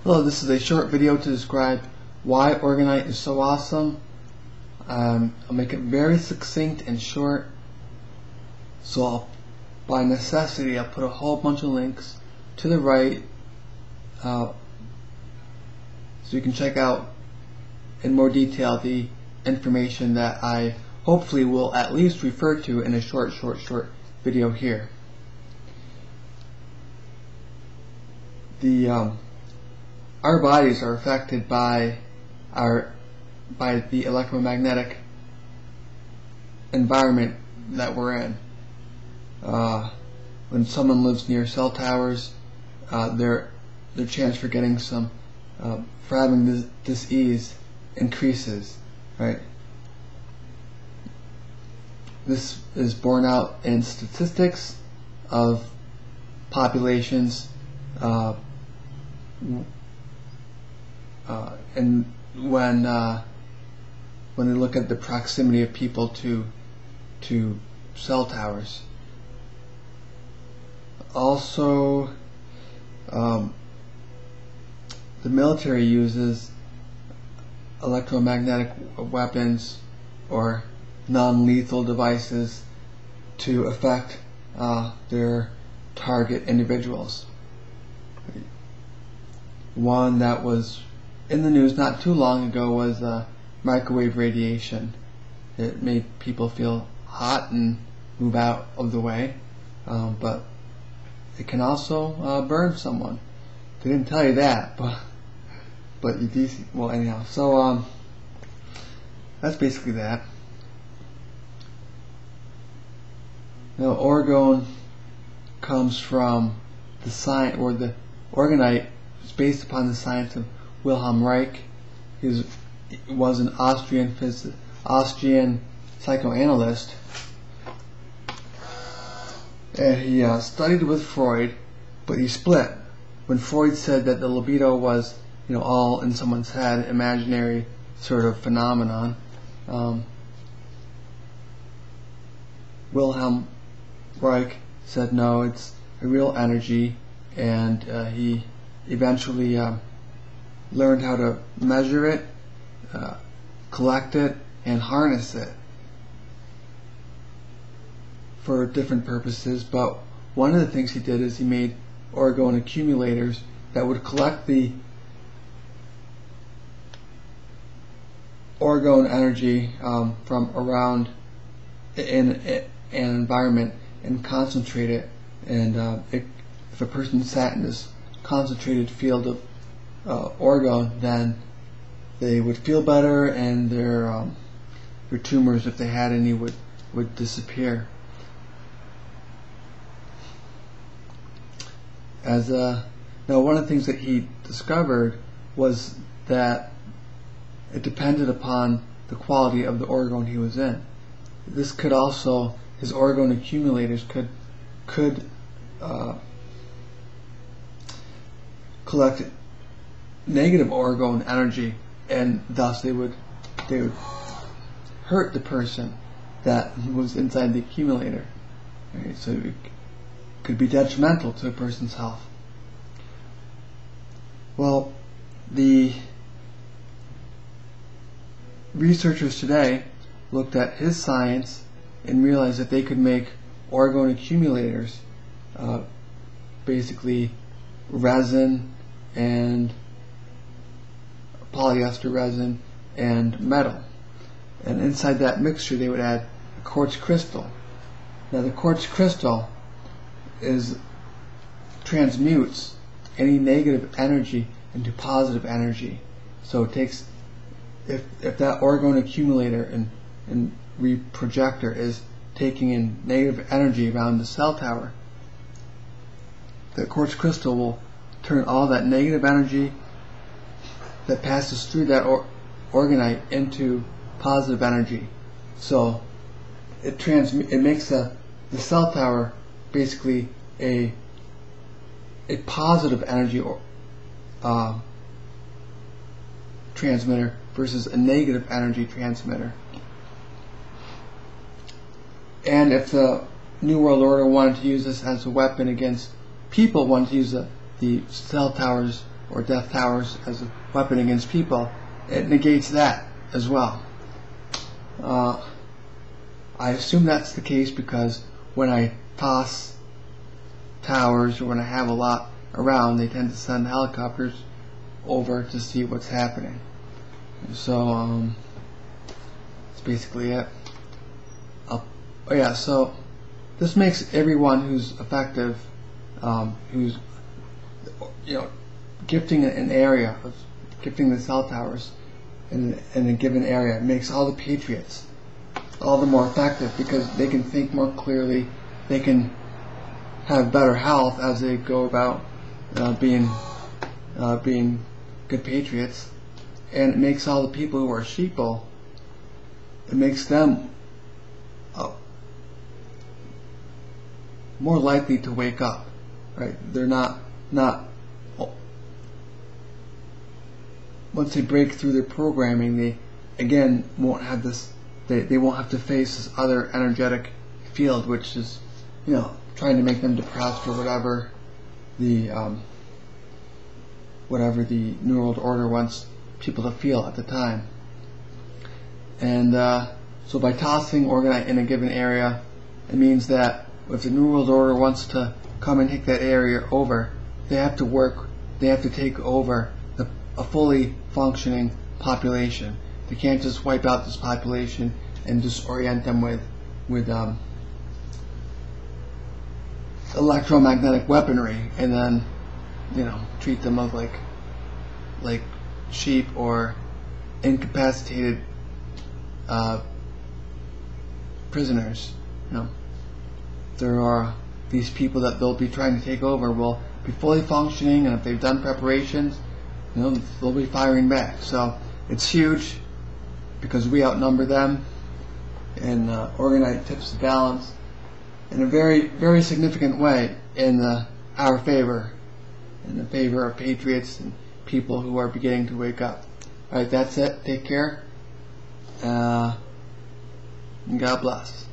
Hello, this is a short video to describe why orgonite is so awesome. I'll make it very succinct and short. So by necessity, I'll put a whole bunch of links to the right so you can check out in more detail the information that I hopefully will at least refer to in a short video here. Our bodies are affected by the electromagnetic environment that we're in. When someone lives near cell towers, their chance for getting for having this disease increases, right? This is borne out in statistics of populations, and when they look at the proximity of people to cell towers. Also, the military uses electromagnetic weapons or non-lethal devices to affect their target individuals. One that was in the news not too long ago was microwave radiation. It made people feel hot and move out of the way, but it can also burn someone. They didn't tell you that, but you do see. Well, anyhow, so that's basically that. Now, orgone comes from the science, or the orgonite is based upon the science of Wilhelm Reich. He was an Austrian psychoanalyst, and he studied with Freud, but he split. When Freud said that the libido was, all in someone's head, imaginary sort of phenomenon, Wilhelm Reich said no, it's a real energy, and he eventually learned how to measure it, collect it, and harness it for different purposes. But one of the things he did is he made orgone accumulators that would collect the orgone energy from around in an environment and concentrate it. And if a person sat in this concentrated field of orgone, then they would feel better, and their tumors, if they had any, would disappear. Now, one of the things that he discovered was that it depended upon the quality of the orgone he was in. This could also, his orgone accumulators could collect negative orgone energy, and thus they would hurt the person that was inside the accumulator. Right? So it could be detrimental to a person's health. Well, the researchers today looked at his science and realized that they could make orgone accumulators, basically resin and polyester resin and metal, and inside that mixture they would add a quartz crystal. Now, the quartz crystal transmutes any negative energy into positive energy. So it takes, if that orgone accumulator and reprojector is taking in negative energy around the cell tower, the quartz crystal will turn all that negative energy that passes through that orgonite into positive energy. So it makes the cell tower basically a positive energy transmitter versus a negative energy transmitter. And if the New World Order wanted to use this as a weapon against people, wanted to use the cell tower's or death towers as a weapon against people, it negates that as well. I assume that's the case because when I toss towers or when I have a lot around, they tend to send helicopters over to see what's happening. So that's basically it. Oh yeah, so this makes everyone who's effective, who's gifting an area, gifting the cell towers in a given area, it makes all the patriots all the more effective because they can think more clearly, they can have better health as they go about being good patriots, and it makes all the people who are sheeple, it makes them more likely to wake up, right? They're not once they break through their programming, they again won't have this. They won't have to face this other energetic field, which is, trying to make them depressed or whatever the New World Order wants people to feel at the time. And so by tossing orgonite in a given area, it means that if the New World Order wants to come and take that area over, they have to take over a fully functioning population. They can't just wipe out this population and disorient them with electromagnetic weaponry and then treat them as like sheep or incapacitated prisoners. There are these people that they'll be trying to take over will be fully functioning, and if they've done preparations, they'll be firing back. So it's huge because we outnumber them, and orgonite tips the balance in a very, very significant way in our favor, in the favor of patriots and people who are beginning to wake up. Alright, that's it. Take care. And God bless.